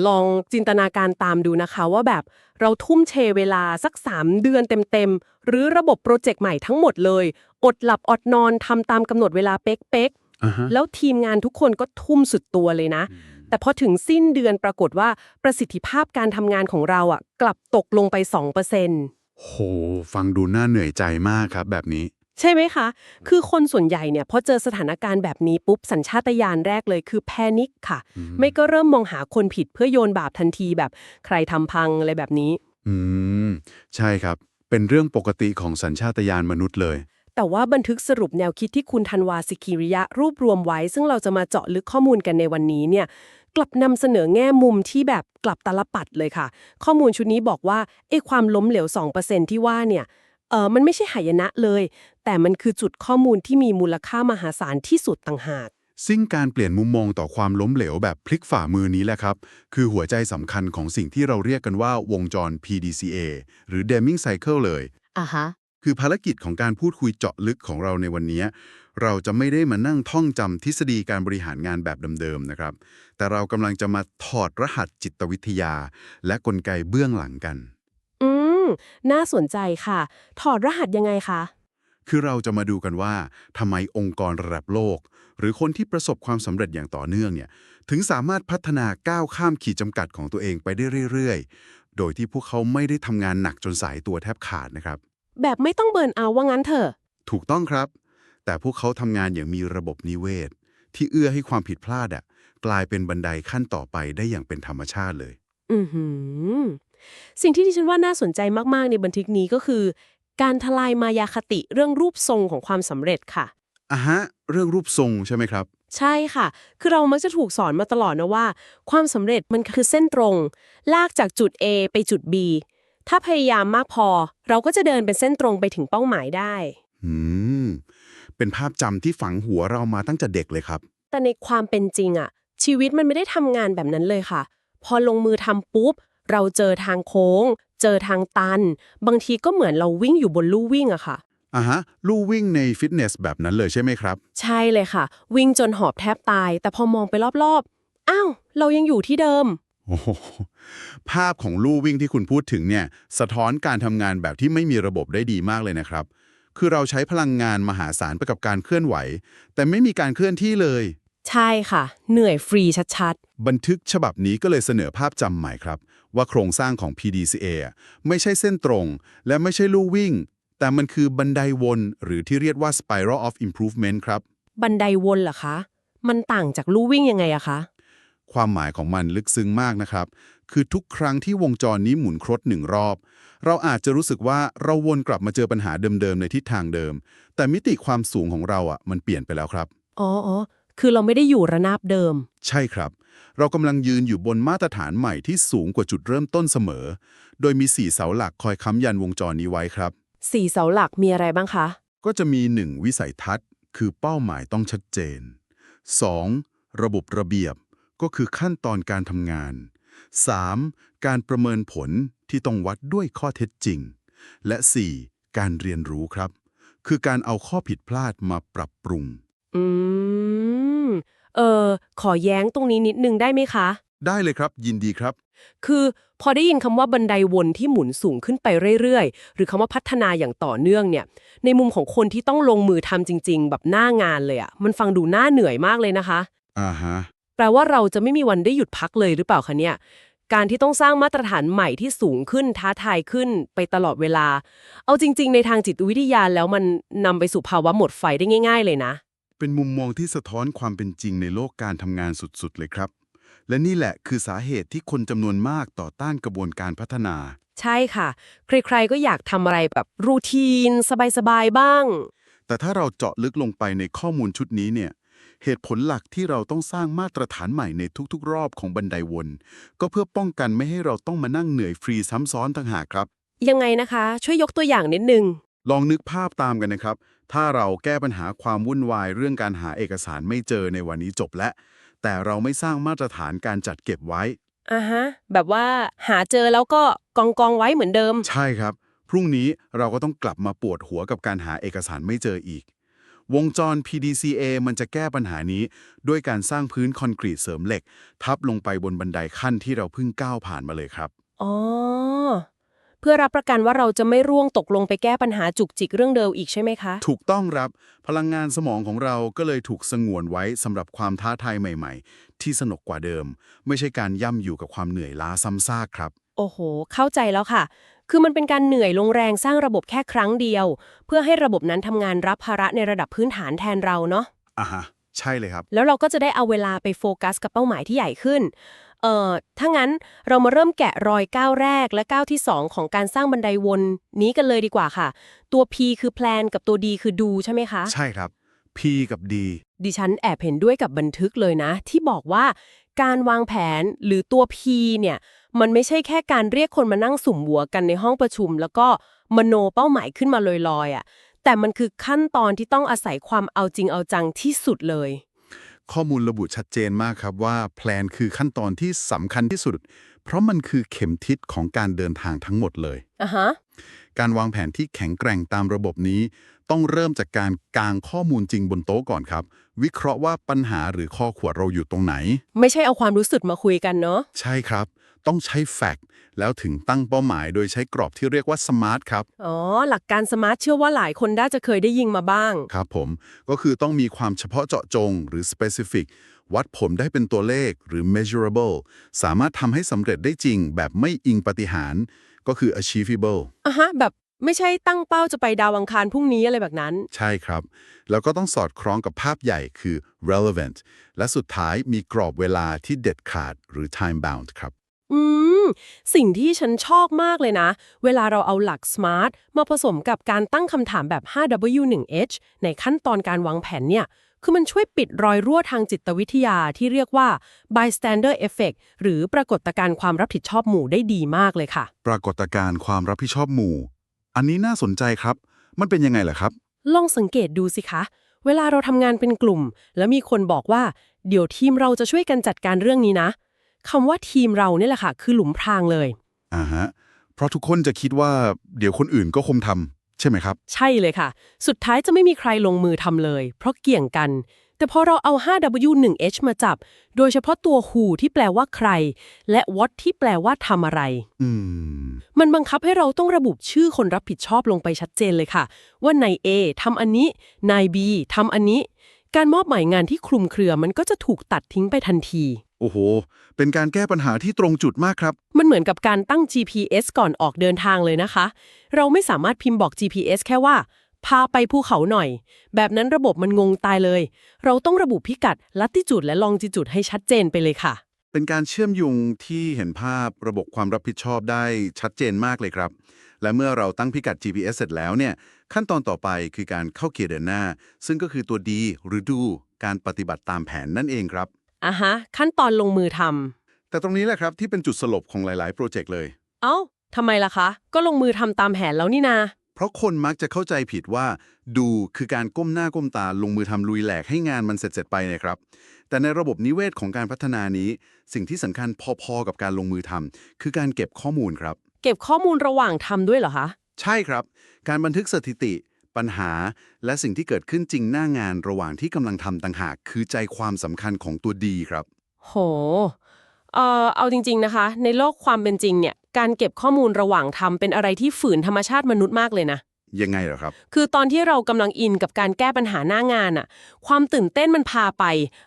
ลองจินตนาการตามดูนะคะว่าแบบเราทุ่มเทเวลาสัก3 เดือนเต็มๆหรือระบบโปรเจกต์ใหม่ทั้งหมดเลยอดหลับอดนอนทำตามกำหนดเวลาเป๊กอ่าฮะๆแล้วทีมงานทุกคนก็ทุ่มสุดตัวเลยนะแต่พอถึงสิ้นเดือนปรากฏว่าประสิทธิภาพการทำงานของเรากลับตกลงไป2%โหฟังดูน่าเหนื่อยใจมากครับแบบนี้ใช่ไหมคะ คือคนส่วนใหญ่เนี่ยพอเจอสถานการณ์แบบนี้ปุ๊บสัญชาตญาณแรกเลยคือแพนิคค่ะ ไม่ก็เริ่มมองหาคนผิดเพื่อโยนบาปทันทีแบบใครทำพังอะไรแบบนี้ อืมใช่ครับเป็นเรื่องปกติของสัญชาตญาณมนุษย์เลยแต่ว่าบันทึกสรุปแนวคิดที่คุณธันวาสิกิริยะรวบรวมไว้ ซึ่งเราจะมาเจาะลึกข้อมูลกันในวันนี้เนี่ยกลับนำเสนอแง่มุมที่แบบกลับตาลปัดเลยค่ะข้อมูลชุดนี้บอกว่าความล้มเหลว2%ที่ว่าเนี่ยมันไม่ใช่หายนะเลยแต่มันคือจุดข้อมูลที่มีมูลค่ามหาศาลที่สุดต่างหากซึ่งการเปลี่ยนมุมมองต่อความล้มเหลวแบบพลิกฝ่ามือนี้แหละครับคือหัวใจสำคัญของสิ่งที่เราเรียกกันว่าวงจร PDCA หรือ Deming Cycle เลยอ่ะฮะคือภารกิจของการพูดคุยเจาะลึกของเราในวันนี้ เราจะไม่ได้มานั่งท่องจำทฤษฎีการบริหารงานแบบเดิมๆนะครับแต่เรากำลังจะมาถอดรหัสจิตวิทยาและกลไกเบื้องหลังกัน อืมน่าสนใจค่ะถอดรหัสยังไงคะคือเราจะมาดูกันว่าทำไมองค์กรระดับโลก หรือคนที่ประสบความสำเร็จอย่างต่อเนื่องเนี่ยถึงสามารถพัฒนาก้าวข้ามขีดจำกัดของตัวเองไปได้เรื่อยๆ โดยที่พวกเขาไม่ได้ทำงานหนักจนสายตัวแทบขาดนะครับแบบไม่ต้องเบิร์นเอาท์ว่างั้นเถอะถูกต้องครับ แต่พวกเขาทำงานอย่างมีระบบนิเวศ ที่เอื้อให้ความผิดพลาดกลายเป็นบันไดขั้นต่อไปได้อย่างเป็นธรรมชาติเลย อือหือสิ่งที่ดิฉันว่าน่าสนใจมากๆในบันทึกนี้ก็คือการทลายมายาคติเรื่องรูปทรงของความสำเร็จค่ะ อ่ะฮะเรื่องรูปทรงใช่ไหมครับใช่ค่ะ คือเรามักจะถูกสอนมาตลอดนะว่าความสำเร็จมันคือเส้นตรง ลากจากจุด A ไปจุด B ถ้าพยายามมากพอ เราก็จะเดินเป็นเส้นตรงไปถึงเป้าหมายได้ อืมเป็นภาพจำที่ฝังหัวเรามาตั้งแต่เด็กเลยครับแต่ในความเป็นจริงชีวิตมันไม่ได้ทำงานแบบนั้นเลยค่ะ พอลงมือทำปุ๊บ เราเจอทางโค้ง เจอทางตัน บางทีก็เหมือนเราวิ่งอยู่บนลู่วิ่งอะค่ะ อ่ะฮะลู่วิ่งในฟิตเนสแบบนั้นเลยใช่ไหมครับ ใช่เลยค่ะ วิ่งจนหอบแทบตาย แต่พอมองไปรอบๆอ้าวเรายังอยู่ที่เดิม โอ้โหภาพของลู่วิ่งที่คุณพูดถึงเนี่ยสะท้อนการทำงานแบบที่ไม่มีระบบได้ดีมากเลยนะครับ คือเราใช้พลังงานมหาศาลไปกับการเคลื่อนไหว แต่ไม่มีการเคลื่อนที่เลย ใช่ค่ะเหนื่อยฟรีชัดบันทึกฉบับนี้ก็เลยเสนอภาพจำใหม่ครับ ว่าโครงสร้างของ PDCA ไม่ใช่เส้นตรง และไม่ใช่ลู่วิ่ง แต่มันคือบันไดวนหรือที่เรียกว่า Spiral of Improvement ครับ ๆบันไดวนเหรอคะมันต่างจากลู่วิ่งยังไงอะคะความหมายของมันลึกซึ้งมากนะครับ คือทุกครั้งที่วงจรนี้หมุนครบหนึ่งรอบ เราอาจจะรู้สึกว่าเราวนกลับมาเจอปัญหาเดิมๆในทิศทางเดิม แต่มิติความสูงของเรามันเปลี่ยนไปแล้วครับ อ๋อคือเราไม่ได้อยู่ระนาบเดิมใช่ครับ เรากำลังยืนอยู่บนมาตรฐานใหม่ที่สูงกว่าจุดเริ่มต้นเสมอ โดยมี4เสาหลักคอยค้ำยันวงจรนี้ไว้ครับ สี่เสาหลักมีอะไรบ้างคะก็จะมี 1. วิสัยทัศน์ คือเป้าหมายต้องชัดเจน 2. ระบบระเบียบ ก็คือขั้นตอนการทำงาน 3. การประเมินผลที่ต้องวัดด้วยข้อเท็จจริง และ 4. การเรียนรู้ครับ คือการเอาข้อผิดพลาดมาปรับปรุง อืมขอแย้งตรงนี้นิดนึงได้ไหมคะได้เลยครับยินดีครับ คือพอได้ยินคำว่าบันไดวนที่หมุนสูงขึ้นไปเรื่อยๆหรือคำว่าพัฒนาอย่างต่อเนื่องเนี่ยในมุมของคนที่ต้องลงมือทำจริงๆแบบหน้างานเลยมันฟังดูน่าเหนื่อยมากเลยนะคะ อ่าฮะ แปลว่าเราจะไม่มีวันได้หยุดพักเลยหรือเปล่าคะเนี่ยการที่ต้องสร้างมาตรฐานใหม่ที่สูงขึ้นท้าทายขึ้นไปตลอดเวลา เอาจริงๆในทางจิตวิทยาแล้วมันนำไปสู่ภาวะหมดไฟได้ง่ายๆเลยนะ เป็นมุมมองที่สะท้อนความเป็นจริงในโลกการทำงานสุดๆเลยครับ และนี่แหละคือสาเหตุที่คนจำนวนมากต่อต้านกระบวนการพัฒนา ใช่ค่ะ ใครๆก็อยากทำอะไรแบบรูทีนสบายๆบ้าง แต่ถ้าเราเจาะลึกลงไปในข้อมูลชุดนี้เนี่ย เหตุผลหลักที่เราต้องสร้างมาตรฐานใหม่ในทุกๆรอบของบันไดวน ก็เพื่อป้องกันไม่ให้เราต้องมานั่งเหนื่อยฟรีซ้ำซ้อนต่างหากครับ ยังไงนะคะ ช่วยยกตัวอย่างนิดนึงลองนึกภาพตามกันนะครับ ถ้าเราแก้ปัญหาความวุ่นวายเรื่องการหาเอกสารไม่เจอในวันนี้จบแล้ว แต่เราไม่สร้างมาตรฐานการจัดเก็บไว้ อ่าฮะแบบว่าหาเจอแล้วก็กองไว้เหมือนเดิมใช่ครับ พรุ่งนี้เราก็ต้องกลับมาปวดหัวกับการหาเอกสารไม่เจออีก วงจร PDCA มันจะแก้ปัญหานี้ด้วยการสร้างพื้นคอนกรีตเสริมเหล็กทับลงไปบนบันไดขั้นที่เราเพิ่งก้าวผ่านมาเลยครับ อ๋อ เพื่อรับประกันว่าเราจะไม่ร่วงตกลงไปแก้ปัญหาจุกจิกเรื่องเดิมอีกใช่ไหมคะ ถูกต้องครับพลังงานสมองของเราก็เลยถูกสงวนไว้สำหรับความท้าทายใหม่ๆ ที่สนุกกว่าเดิม ไม่ใช่การย่ำอยู่กับความเหนื่อยล้าซ้ำซากครับ โอ้โห เข้าใจแล้วค่ะ คือมันเป็นการเหนื่อยลงแรงสร้างระบบแค่ครั้งเดียว เพื่อให้ระบบนั้นทำงานรับภาระในระดับพื้นฐานแทนเราเนาะ อ่ะฮะ ใช่เลยครับ แล้วเราก็จะได้เอาเวลาไปโฟกัสกับเป้าหมายที่ใหญ่ขึ้น ถ้างั้นเรามาเริ่มแกะรอยก้าวแรกและก้าวที่2ของการสร้างบันไดวนนี้กันเลยดีกว่าค่ะ ตัว P คือ plan กับตัว D คือ do ใช่ไหมคะ ใช่ครับ P กับ D ดิฉันแอบเห็นด้วยกับบันทึกเลยนะ ที่บอกว่าการวางแผนหรือตัว P เนี่ยมันไม่ใช่แค่การเรียกคนมานั่งสุ่มหัวกันในห้องประชุม แล้วก็มโนเป้าหมายขึ้นมาลอยๆอ่ะแต่มันคือขั้นตอนที่ต้องอาศัยความเอาจริงเอาจังที่สุดเลย ข้อมูลระบุชัดเจนมากครับว่าแพลนคือขั้นตอนที่สำคัญที่สุด เพราะมันคือเข็มทิศของการเดินทางทั้งหมดเลย อ่ะฮะ การวางแผนที่แข็งแกร่งตามระบบนี้ ต้องเริ่มจากการกางข้อมูลจริงบนโต๊ะก่อนครับ วิเคราะห์ว่าปัญหาหรือข้อขวดเราอยู่ตรงไหน ไม่ใช่เอาความรู้สึกมาคุยกันเนาะ ใช่ครับ ต้องใช้แฟกต์แล้วถึงตั้งเป้าหมายโดยใช้กรอบที่เรียกว่า SMART ครับ อ๋อ หลักการสมาร์ทเชื่อว่าหลายคนน่าจะเคยได้ยินมาบ้าง ครับผมก็คือต้องมีความเฉพาะเจาะจงหรือ specific วัดผลได้เป็นตัวเลขหรือ measurable สามารถทำให้สำเร็จได้จริงแบบไม่อิงปาฏิหาริย์ก็คือ achievable อ่ะฮะ แบบไม่ใช่ตั้งเป้าจะไปดาวอังคารพรุ่งนี้อะไรแบบนั้น ใช่ครับ แล้วก็ต้องสอดคล้องกับภาพใหญ่คือ relevant และสุดท้ายมีกรอบเวลาที่เด็ดขาดหรือ time bound ครับ อืม สิ่งที่ฉันชอบมากเลยนะ เวลาเราเอาหลัก SMART มาผสมกับการตั้งคำถามแบบ 5W1H ในขั้นตอนการวางแผนเนี่ย คือมันช่วยปิดรอยรั่วทางจิตวิทยาที่เรียกว่า bystander effect หรือปรากฏการณ์ความรับผิดชอบหมู่ได้ดีมากเลยค่ะ ปรากฏการณ์ความรับผิดชอบหมู่ อันนี้น่าสนใจครับ มันเป็นยังไงล่ะครับ ลองสังเกตดูสิคะ เวลาเราทำงานเป็นกลุ่ม แล้วมีคนบอกว่าเดี๋ยวทีมเราจะช่วยกันจัดการเรื่องนี้นะคำว่าทีมเราเนี่ยแหละค่ะคือหลุมพรางเลย ฮะ เพราะทุกคนจะคิดว่าเดี๋ยวคนอื่นก็คงทำใช่ไหมครับ ใช่เลยค่ะ สุดท้ายจะไม่มีใครลงมือทำเลย เพราะเกี่ยงกัน แต่พอเราเอา 5W1H มาจับ โดยเฉพาะตัว who ที่แปลว่าใคร และ what ที่แปลว่าทำอะไร อืม มันบังคับให้เราต้องระบุชื่อคนรับผิดชอบลงไปชัดเจนเลยค่ะ ว่านาย A ทำอันนี้ นาย B ทำอันนี้ การมอบหมายงานที่คลุมเครือมันก็จะถูกตัดทิ้งไปทันที โอ้โห เป็นการแก้ปัญหาที่ตรงจุดมากครับ มันเหมือนกับการตั้ง GPS ก่อนออกเดินทางเลยนะคะ เราไม่สามารถพิมพ์บอก GPS แค่ว่า พาไปภูเขาหน่อย แบบนั้นระบบมันงงตายเลย เราต้องระบุพิกัด latitude และ longitude ให้ชัดเจนไปเลยค่ะ เป็นการเชื่อมโยงที่เห็นภาพระบบความรับผิดชอบได้ชัดเจนมากเลยครับ และเมื่อเราตั้งพิกัด GPS เสร็จแล้วเนี่ย ขั้นตอนต่อไปคือการเข้าเกียร์เดินหน้า ซึ่งก็คือตัว D หรือ Do การปฏิบัติตามแผนนั่นเองครับ อ่ะฮะ ขั้นตอนลงมือท แต่ตรงนี้แหละครับที่เป็นจุดสลบของหลายๆ โปรเจกต์เลย ำ เอ้าทำไมล่ะคะ ก็ลงมือทำตามแผนแล้วนี่นา เพราะคนมักจะเข้าใจผิดว่าดูคือการก้มหน้าก้มตาลงมือทำลุยแหลกให้งานมันเสร็จไปนะครับ แต่ในระบบนิเวศของการพัฒนานี้ สิ่งที่สำคัญพอๆกับการลงมือทำคือการเก็บข้อมูลครับ เก็บข้อมูลระหว่างทำด้วยเหรอคะ ใช่ครับ การบันทึกสถิติ ปัญหา และสิ่งที่เกิดขึ้นจริงหน้างานระหว่างที่กำลังทำต่างหากคือใจความสำคัญของตัวดีครับ โห เอาจริงๆนะคะ ในโลกความเป็นจริงเนี่ย การเก็บข้อมูลระหว่างทำเป็นอะไรที่ฝืนธรรมชาติมนุษย์มากเลยนะ ยังไงเหรอครับ คือตอนที่เรากำลังอินกับการแก้ปัญหาหน้างานอะความตื่นเต้นมันพาไป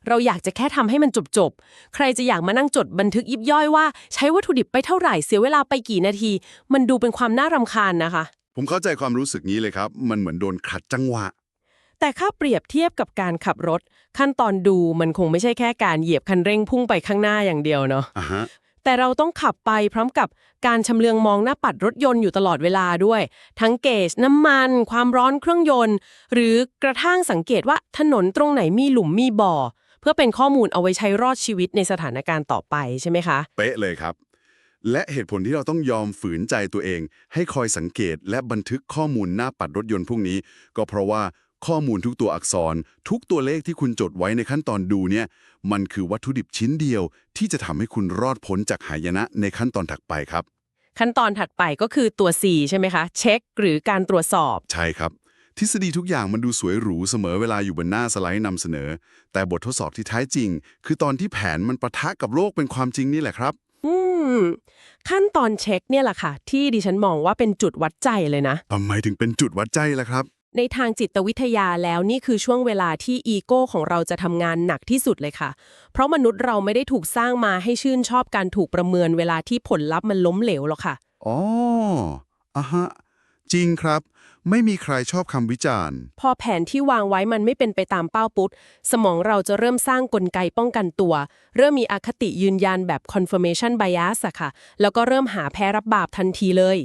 เราอยากจะแค่ทำให้มันจบๆ ใครจะอยากมานั่งจดบันทึกยิบย่อยว่าใช้วัตถุดิบไปเท่าไหร่เสียเวลาไปกี่นาที มันดูเป็นความน่ารำคาญนะคะ ผมเข้าใจความรู้สึกนี้เลยครับ มันเหมือนโดนขัดจังหวะ แต่ถ้าเปรียบเทียบกับการขับรถ ขั้นตอนดูมันคงไม่ใช่แค่การเหยียบคันเร่งพุ่งไปข้างหน้าอย่างเดียวเนาะ อ่ะฮะ แต่เราต้องขับไปพร้อมกับการชำเลืองมองหน้าปัดรถยนต์อยู่ตลอดเวลาด้วย ทั้งเกจน้ำมัน ความร้อนเครื่องยนต์ หรือกระทั่งสังเกตว่าถนนตรงไหนมีหลุมมีบ่อ เพื่อเป็นข้อมูลเอาไว้ใช้รอดชีวิตในสถานการณ์ต่อไปใช่ไหมคะ เป๊ะเลยครับ และเหตุผลที่เราต้องยอมฝืนใจตัวเอง ให้คอยสังเกตและบันทึกข้อมูลหน้าปัดรถยนต์พวกนี้ ก็เพราะว่าข้อมูลทุกตัวอักษร ทุกตัวเลขที่คุณจดไว้ในขั้นตอนดูเนี่ยมันคือวัตถุดิบชิ้นเดียว ที่จะทำให้คุณรอดพ้นจากหายนะในขั้นตอนถัดไปครับ ขั้นตอนถัดไปก็คือตัว C ใช่ไหมคะ เช็คหรือการตรวจสอบ ใช่ครับ ทฤษฎีทุกอย่างมันดูสวยหรูเสมอเวลาอยู่บนหน้าสไลด์นำเสนอ แต่บททดสอบที่แท้จริง คือตอนที่แผนมันปะทะกับโลกเป็นความจริงนี่แหละครับ อืมขั้นตอนเช็คเนี่ยแหละค่ะที่ดิฉันมองว่าเป็นจุดวัดใจเลยนะ ทำไมถึงเป็นจุดวัดใจล่ะครับ ในทางจิตวิทยาแล้วนี่คือช่วงเวลาที่อีโก้ของเราจะทำงานหนักที่สุดเลยค่ะ เพราะมนุษย์เราไม่ได้ถูกสร้างมาให้ชื่นชอบการถูกประเมินเวลาที่ผลลัพธ์มันล้มเหลวหรอกค่ะ อ๋ออ่ะฮะ จริงครับ ไม่มีใครชอบคำวิจารณ์ พอแผนที่วางไว้มันไม่เป็นไปตามเป้าปุ๊บสมองเราจะเริ่มสร้างกลไกป้องกันตัว เริ่มมีอคติยืนยันแบบ confirmation bias อะค่ะ แล้วก็เริ่มหาแพ้รับบาปทันทีเลย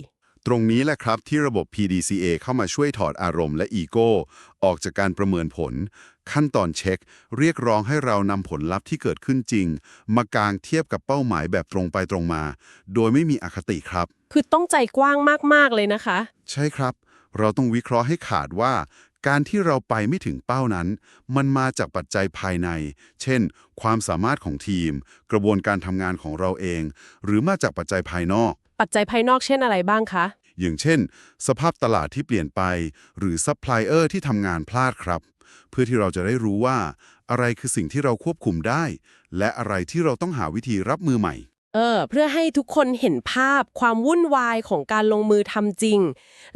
ตรงนี้แหละครับที่ระบบ PDCA เข้ามาช่วยถอดอารมณ์และอีโก้ออกจากการประเมินผล ขั้นตอนเช็ค เรียกร้องให้เรานำผลลัพธ์ที่เกิดขึ้นจริง มากางเทียบกับเป้าหมายแบบตรงไปตรงมา โดยไม่มีอคติครับ คือต้องใจกว้างมากๆเลยนะคะ ใช่ครับ เราต้องวิเคราะห์ให้ขาดว่า การที่เราไปไม่ถึงเป้านั้น มันมาจากปัจจัยภายใน เช่น ความสามารถของทีม กระบวนการทำงานของเราเอง หรือมาจากปัจจัยภายนอก ปัจจัยภายนอกเช่นอะไรบ้างคะ อย่างเช่น สภาพตลาดที่เปลี่ยนไป หรือซัพพลายเออร์ที่ทำงานพลาดครับ เพื่อที่เราจะได้รู้ว่า อะไรคือสิ่งที่เราควบคุมได้ และอะไรที่เราต้องหาวิธีรับมือใหม่ เพื่อให้ทุกคนเห็นภาพความวุ่นวายของการลงมือทำจริง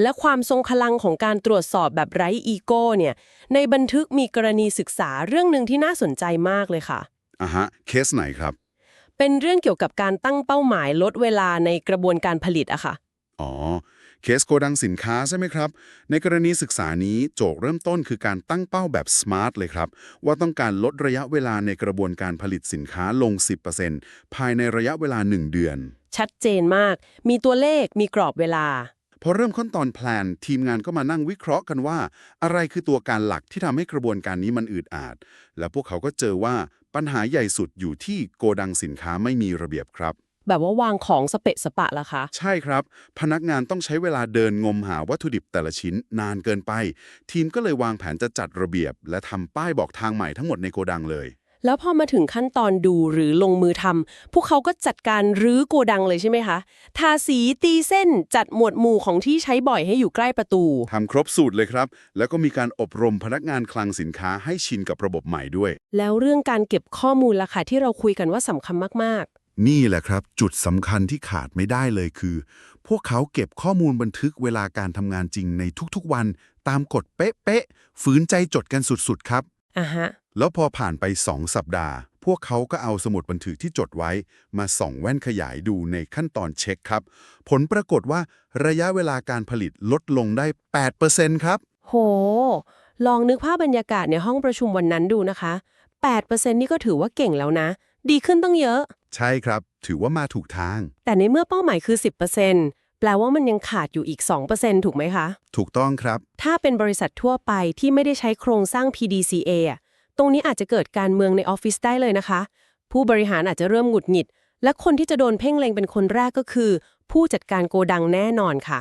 และความทรงพลังของการตรวจสอบแบบไร้อีโก้เนี่ย ในบันทึกมีกรณีศึกษาเรื่องหนึ่งที่น่าสนใจมากเลยค่ะ เคสไหนครับ เป็นเรื่องเกี่ยวกับการตั้งเป้าหมายลดเวลาในกระบวนการผลิตอะค่ะ อ๋อ เคสโกดังสินค้าใช่ไหมครับ ในกรณีศึกษานี้โจทย์เริ่มต้นคือการตั้งเป้าแบบ SMART เลยครับ ว่าต้องการลดระยะเวลาในกระบวนการผลิตสินค้าลง 10% ภายในระยะเวลา 1 เดือน ชัดเจนมาก มีตัวเลข มีกรอบเวลา พอเริ่มขั้นตอนแพลนทีมงานก็มานั่งวิเคราะห์กันว่า อะไรคือตัวการหลักที่ทำให้กระบวนการนี้มันอืดอาด แล้วพวกเขาก็เจอว่าปัญหาใหญ่สุดอยู่ที่โกดังสินค้าไม่มีระเบียบครับ แบบว่าวางของสเปะสปะละคะ ใช่ครับ พนักงานต้องใช้เวลาเดินงมหาวัตถุดิบแต่ละชิ้นนานเกินไป ทีมก็เลยวางแผนจะจัดระเบียบ และทำป้ายบอกทางใหม่ทั้งหมดในโกดังเลย แล้วพอมาถึงขั้นตอนดูหรือลงมือทำพวกเขาก็จัดการรื้อโกดังเลยใช่ไหมคะ ทาสีตีเส้นจัดหมวดหมู่ของที่ใช้บ่อยให้อยู่ใกล้ประตู ทำครบสูตรเลยครับ แล้วก็มีการอบรมพนักงานคลังสินค้าให้ชินกับระบบใหม่ด้วย แล้วเรื่องการเก็บข้อมูลล่ะค่ะที่เราคุยกันว่าสำคัญมาก นี่แหละครับ จุดสำคัญที่ขาดไม่ได้เลยคือ พวกเขาเก็บข้อมูลบันทึกเวลาการทำงานจริงในทุกๆวัน ตามกฎเป๊ะๆฝืนใจจดกันสุดๆครับ ๆฮะ แล้วพอผ่านไป 2 สัปดาห์ พวกเขาก็เอาสมุดบันทึกที่จดไว้ มาส่องแว่นขยายดูในขั้นตอนเช็คครับ ผลปรากฏว่าระยะเวลาการผลิตลดลงได้ 8% ครับ โห ลองนึกภาพบรรยากาศในห้องประชุมวันนั้นดูนะคะ 8% นี่ก็ถือว่าเก่งแล้วนะ ดีขึ้นตั้งเยอะ ใช่ครับ ถือว่ามาถูกทาง แต่ในเมื่อเป้าหมายคือ 10%แปลว่ามันยังขาดอยู่อีก 2% ถูกไหมคะ ถูกต้องครับ ถ้าเป็นบริษัททั่วไปที่ไม่ได้ใช้โครงสร้าง PDCA อะตรงนี้อาจจะเกิดการเมืองในออฟฟิศได้เลยนะคะ ผู้บริหารอาจจะเริ่มหงุดหงิด และคนที่จะโดนเพ่งเล็งเป็นคนแรกก็คือ ผู้จัดการโกดังแน่นอนค่ะ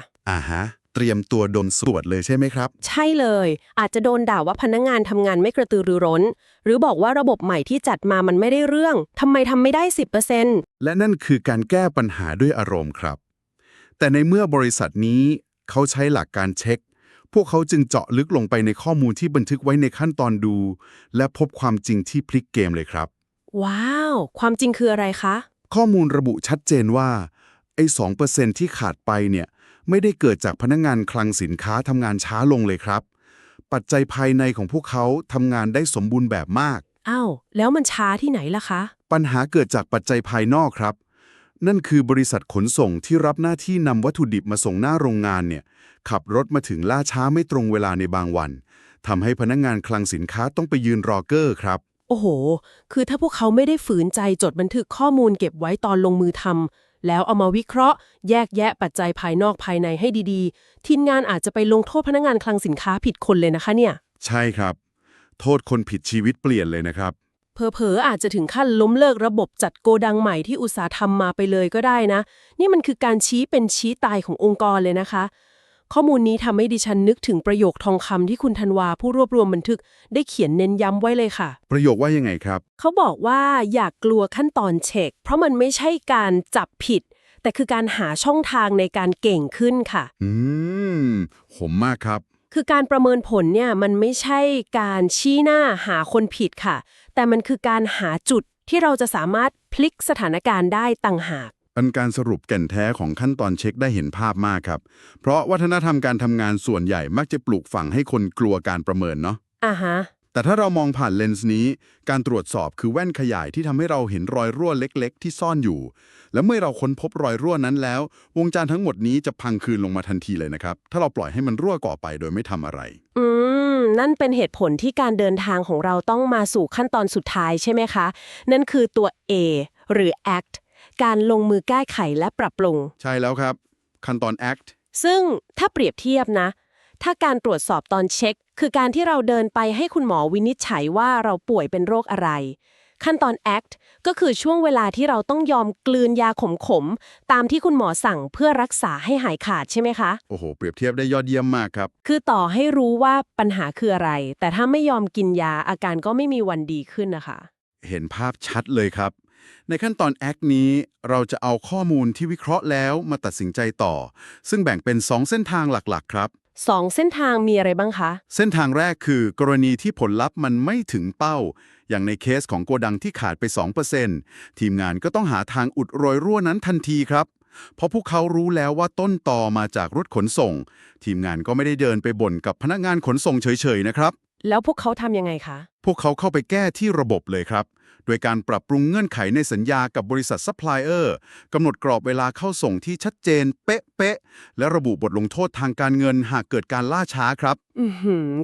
เตรียมตัวโดนสวดเลยใช่ไหมครับ ใช่เลย อาจจะโดนด่าว่าพนักงานทำงานไม่กระตือรือร้น หรือบอกว่าระบบใหม่ที่จัดมามันไม่ได้เรื่องทำไมทำไม่ได้ 10% และนั่นคือการแก้ปัญหาด้วยอารมณ์ครับ แต่ในเมื่อบริษัทนี้เขาใช้หลักการเช็ค พวกเขาจึงเจาะลึกลงไปในข้อมูลที่บันทึกไว้ในขั้นตอนดู และพบความจริงที่พลิกเกมเลยครับ ว้าว ความจริงคืออะไรคะ ข้อมูลระบุชัดเจนว่าไอ้ 2% ที่ขาดไปเนี่ยไม่ได้เกิดจากพนักงานคลังสินค้าทำงานช้าลงเลยครับ ปัจจัยภายในของพวกเขาทำงานได้สมบูรณ์แบบมาก อ้าว แล้วมันช้าที่ไหนล่ะคะ ปัญหาเกิดจากปัจจัยภายนอกครับ นั่นคือบริษัทขนส่งที่รับหน้าที่นำวัตถุดิบมาส่งหน้าโรงงานเนี่ยขับรถมาถึงล่าช้าไม่ตรงเวลาในบางวันทำให้พนักงานคลังสินค้าต้องไปยืนรอเกอร์ครับ โอ้โห คือถ้าพวกเขาไม่ได้ฝืนใจจดบันทึกข้อมูลเก็บไว้ตอนลงมือทำแล้วเอามาวิเคราะห์ แยกแยะปัจจัยภายนอกภายในให้ดีๆ ทีมงานอาจจะไปลงโทษพนักงานคลังสินค้าผิดคนเลยนะคะเนี่ย ใช่ครับ โทษคนผิดชีวิตเปลี่ยนเลยนะครับ เผลอๆอาจจะถึงขั้นล้มเลิกระบบจัดโกดังใหม่ที่อุตสาหทำมาไปเลยก็ได้นะ นี่มันคือการชี้เป็นชี้ตายขององค์กรเลยนะคะ ข้อมูลนี้ทำให้ดิฉันนึกถึงประโยคทองคำที่คุณธันวาผู้รวบรวมบันทึกได้เขียนเน้นย้ำไว้เลยค่ะ ประโยคว่ายังไงครับ เขาบอกว่าอย่ากลัวขั้นตอนเช็ค เพราะมันไม่ใช่การจับผิด แต่คือการหาช่องทางในการเก่งขึ้นค่ะ ผมมากครับ คือการประเมินผลเนี่ยมันไม่ใช่การชี้หน้าหาคนผิดค่ะ แต่มันคือการหาจุดที่เราจะสามารถพลิกสถานการณ์ได้ต่างหาก เป็นการสรุปแก่นแท้ของขั้นตอนเช็คได้เห็นภาพมากครับ เพราะวัฒนธรรมการทำงานส่วนใหญ่มักจะปลูกฝังให้คนกลัวการประเมินเนาะ อ่าฮะ แต่ถ้าเรามองผ่านเลนส์นี้ การตรวจสอบคือแว่นขยายที่ทำให้เราเห็นรอยรั่วเล็กๆที่ซ่อนอยู่ และเมื่อเราค้นพบรอยรั่วนั้นแล้ว วงจรทั้งหมดนี้จะพังคืนลงมาทันทีเลยนะครับ ถ้าเราปล่อยให้มันรั่วก่อไปโดยไม่ทำอะไร นั่นเป็นเหตุผลที่การเดินทางของเราต้องมาสู่ขั้นตอนสุดท้ายใช่ไหมคะ นั่นคือตัว A หรือ act การลงมือแก้ไขและปรับปรุง ใช่แล้วครับ ขั้นตอน act ซึ่งถ้าเปรียบเทียบนะ ถ้าการตรวจสอบตอนเช็ค คือการที่เราเดินไปให้คุณหมอวินิจฉัยว่าเราป่วยเป็นโรคอะไร ขั้นตอน act ก็คือช่วงเวลาที่เราต้องยอมกลืนยาขมๆตามที่คุณหมอสั่งเพื่อรักษาให้หายขาดใช่ไหมคะ โอ้โห เปรียบเทียบได้ยอดเยี่ยมมากครับ คือต่อให้รู้ว่าปัญหาคืออะไร แต่ถ้าไม่ยอมกินยาอาการก็ไม่มีวันดีขึ้นนะคะ เห็นภาพชัดเลยครับ ในขั้นตอน act นี้เราจะเอาข้อมูลที่วิเคราะห์แล้วมาตัดสินใจต่อ ซึ่งแบ่งเป็น 2 เส้นทางหลักๆครับ 2 เส้นทางมีอะไรบ้างคะ เส้นทางแรกคือกรณีที่ผลลัพธ์มันไม่ถึงเป้า อย่างในเคสของโกดังที่ขาดไป 2%ทีมงานก็ต้องหาทางอุดรอยรั่วนั้นทันทีครับ เพราะพวกเขารู้แล้วว่าต้นตอมาจากรถขนส่ง ทีมงานก็ไม่ได้เดินไปบ่นกับพนักงานขนส่งเฉยๆนะครับ แล้วพวกเขาทำยังไงคะ พวกเขาเข้าไปแก้ที่ระบบเลยครับ โดยการปรับปรุงเงื่อนไขในสัญญากับบริษัทซัพพลายเออร์กำหนดกรอบเวลาเข้าส่งที่ชัดเจนเป๊ะๆ และระบุบทลงโทษทางการเงินหากเกิดการล่าช้าครับ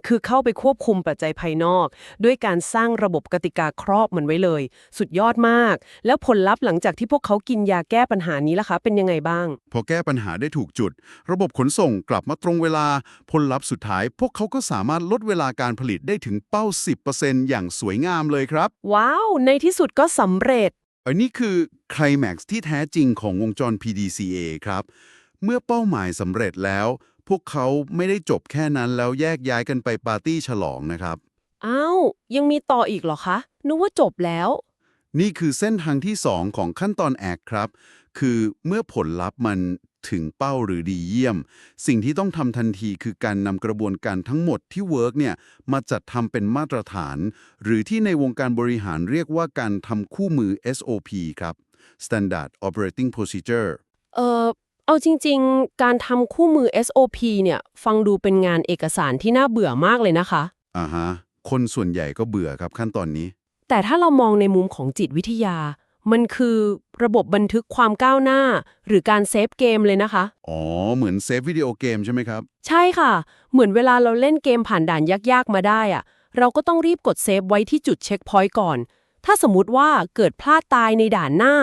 คือเข้าไปควบคุมปัจจัยภายนอก ด้วยการสร้างระบบกติกาครอบมันไว้เลย สุดยอดมาก แล้วผลลัพธ์หลังจากที่พวกเขากินยาแก้ปัญหานี้ล่ะคะ เป็นยังไงบ้าง พอแก้ปัญหาได้ถูกจุด ระบบขนส่งกลับมาตรงเวลา ผลลัพธ์สุดท้าย พวกเขาก็สามารถลดเวลาการผลิตได้ถึงเป้า 10% อย่างสวยงามเลยครับ ว้าว ในที่สุดก็สำเร็จ อันนี้คือไคลแม็กซ์ที่แท้จริงของวงจร PDCA ครับ เมื่อเป้าหมายสำเร็จแล้ว พวกเขาไม่ได้จบแค่นั้นแล้วแยกย้ายกันไปปาร์ตี้ฉลองนะครับ อ้าว ยังมีต่ออีกเหรอคะ นึกว่าจบแล้ว นี่คือเส้นทางที่ 2 ของขั้นตอนแอคครับ คือเมื่อผลลัพธ์มันถึงเป้าหรือดีเยี่ยม สิ่งที่ต้องทำทันทีคือการนำกระบวนการทั้งหมดที่เวิร์กเนี่ยมาจัดทำเป็นมาตรฐาน หรือที่ในวงการบริหารเรียกว่าการทำคู่มือ SOP ครับ Standard Operating Procedure เออเอาจริงๆ การทำคู่มือ SOP เนี่ยฟังดูเป็นงานเอกสารที่น่าเบื่อมากเลยนะคะ อ่าฮะ คนส่วนใหญ่ก็เบื่อครับขั้นตอนนี้ แต่ถ้าเรามองในมุมของจิตวิทยา มันคือระบบบันทึกความก้าวหน้า หรือการเซฟเกมเลยนะคะ อ๋อ เหมือนเซฟวิดีโอเกมใช่ไหมครับ ใช่ค่ะ เหมือนเวลาเราเล่นเกมผ่านด่านยากๆมาได้อะเราก็ต้องรีบกดเซฟไว้ที่จุดเช็คพอยต์ก่อน ถ้าสมมุติว่าเกิดพลาดตายในด่านหน้า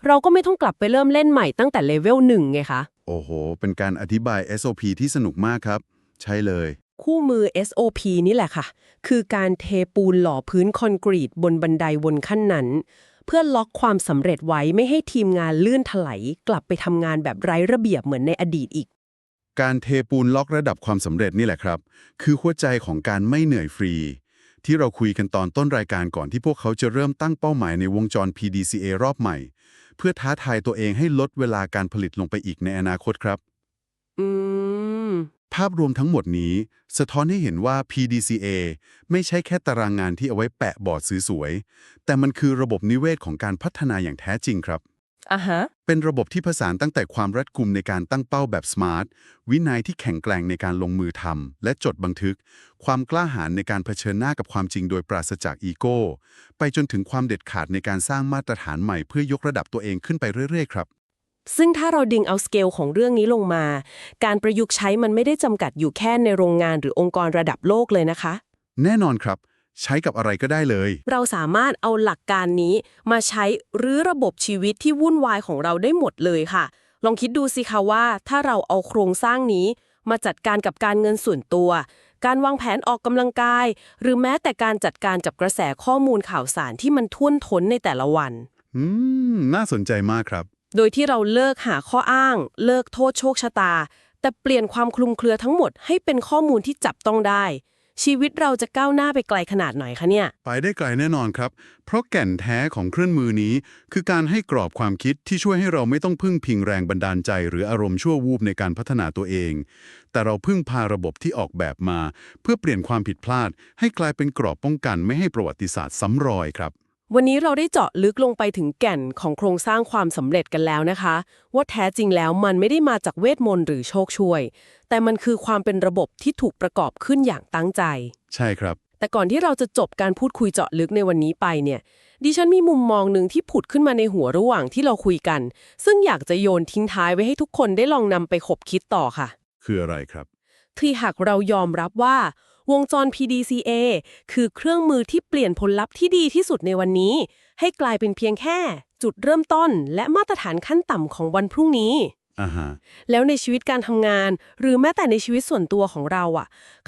เราก็ไม่ต้องกลับไปเริ่มเล่นใหม่ตั้งแต่เลเวล1ไงคะ โอ้โห เป็นการอธิบาย SOP ที่สนุกมากครับ ใช่เลย คู่มือ SOP นี่แหละค่ะ คือการเทปูนหล่อพื้นคอนกรีตบนบันไดบนขั้นนั้น เพื่อล็อกความสำเร็จไว้ไม่ให้ทีมงานลื่นถลายกลับไปทำงานแบบไร้ระเบียบเหมือนในอดีตอีก การเทปูนล็อกระดับความสำเร็จนี่แหละครับ คือหัวใจของการไม่เหนื่อยฟรี ที่เราคุยกันตอนต้นรายการก่อนที่พวกเขาจะเริ่มตั้งเป้าหมายในวงจร PDCA รอบใหม่ เพื่อท้าทายตัวเองให้ลดเวลาการผลิตลงไปอีกในอนาคตครับ อืม ภาพรวมทั้งหมดนี้ สะท้อนให้เห็นว่า PDCA ไม่ใช่แค่ตารางงานที่เอาไว้แปะบอร์ดสวยๆแต่มันคือระบบนิเวศของการพัฒนาอย่างแท้จริงครับ อ่ะฮะ เป็นระบบที่ผสานตั้งแต่ความรัดกุมในการตั้งเป้าแบบสมาร์ท วินัยที่แข็งแกร่งในการลงมือทำและจดบันทึก ความกล้าหาญในการเผชิญหน้ากับความจริงโดยปราศจากอีโก้ ไปจนถึงความเด็ดขาดในการสร้างมาตรฐานใหม่เพื่อยกระดับตัวเองขึ้นไปเรื่อยๆครับ ซึ่งถ้าเราดึงเอาสเกลของเรื่องนี้ลงมา การประยุกต์ใช้มันไม่ได้จำกัดอยู่แค่ในโรงงานหรือองค์กรระดับโลกเลยนะคะ แน่นอนครับ ใช้กับอะไรก็ได้เลย เราสามารถเอาหลักการนี้มาใช้รื้อระบบชีวิตที่วุ่นวายของเราได้หมดเลยค่ะ ลองคิดดูสิคะว่าถ้าเราเอาโครงสร้างนี้มาจัดการกับการเงินส่วนตัว การวางแผนออกกำลังกาย หรือแม้แต่การจัดการจับกระแสข้อมูลข่าวสารที่มันท่วมท้นในแต่ละวัน น่าสนใจมากครับ โดยที่เราเลิกหาข้ออ้าง เลิกโทษโชคชะตา แต่เปลี่ยนความคลุมเครือทั้งหมดให้เป็นข้อมูลที่จับต้องได้ ชีวิตเราจะก้าวหน้าไปไกลขนาดไหนคะเนี่ย ไปได้ไกลแน่นอนครับ เพราะแก่นแท้ของเครื่องมือนี้ คือการให้กรอบความคิดที่ช่วยให้เราไม่ต้องพึ่งพิงแรงบันดาลใจหรืออารมณ์ชั่ววูบในการพัฒนาตัวเอง แต่เราพึ่งพาระบบที่ออกแบบมา เพื่อเปลี่ยนความผิดพลาด ให้กลายเป็นกรอบป้องกันไม่ให้ประวัติศาสตร์ซ้ำรอยครับ วันนี้เราได้เจาะลึกลงไปถึงแก่นของโครงสร้างความสำเร็จกันแล้วนะคะ ว่าแท้จริงแล้วมันไม่ได้มาจากเวทมนต์หรือโชคช่วย แต่มันคือความเป็นระบบที่ถูกประกอบขึ้นอย่างตั้งใจ ใช่ครับ แต่ก่อนที่เราจะจบการพูดคุยเจาะลึกในวันนี้ไปเนี่ย ดิฉันมีมุมมองหนึ่งที่ผุดขึ้นมาในหัวระหว่างที่เราคุยกัน ซึ่งอยากจะโยนทิ้งท้ายไว้ให้ทุกคนได้ลองนำไปคบคิดต่อค่ะ คืออะไรครับ ที่หากเรายอมรับว่าวงจร PDCA คือเครื่องมือที่เปลี่ยนผลลัพธ์ที่ดีที่สุดในวันนี้ ให้กลายเป็นเพียงแค่จุดเริ่มต้น และมาตรฐานขั้นต่ำของวันพรุ่งนี้ อ่าฮะ แล้วในชีวิตการทำงาน หรือแม้แต่ในชีวิตส่วนตัวของเรา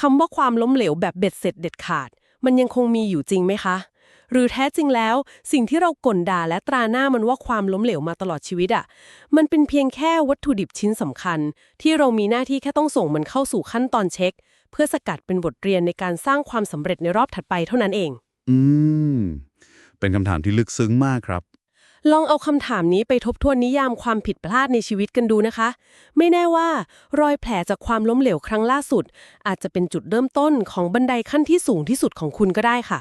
คำว่าความล้มเหลวแบบเบ็ดเสร็จเด็ดขาด มันยังคงมีอยู่จริงไหมคะ หรือแท้จริงแล้ว สิ่งที่เรากลด่าและตราหน้ามันว่าความล้มเหลวมาตลอดชีวิตมันเป็นเพียงแค่วัตถุดิบชิ้นสำคัญ ที่เรามีหน้าที่แค่ต้องส่งมันเข้าสู่ขั้นตอนเช็ค เพื่อสกัดเป็นบทเรียนในการสร้างความสำเร็จในรอบถัดไปเท่านั้นเอง อืม เป็นคำถามที่ลึกซึ้งมากครับ ลองเอาคำถามนี้ไปทบทวนนิยามความผิดพลาดในชีวิตกันดูนะคะ ไม่แน่ว่ารอยแผลจากความล้มเหลวครั้งล่าสุด อาจจะเป็นจุดเริ่มต้นของบันไดขั้นที่สูงที่สุดของคุณก็ได้ค่ะ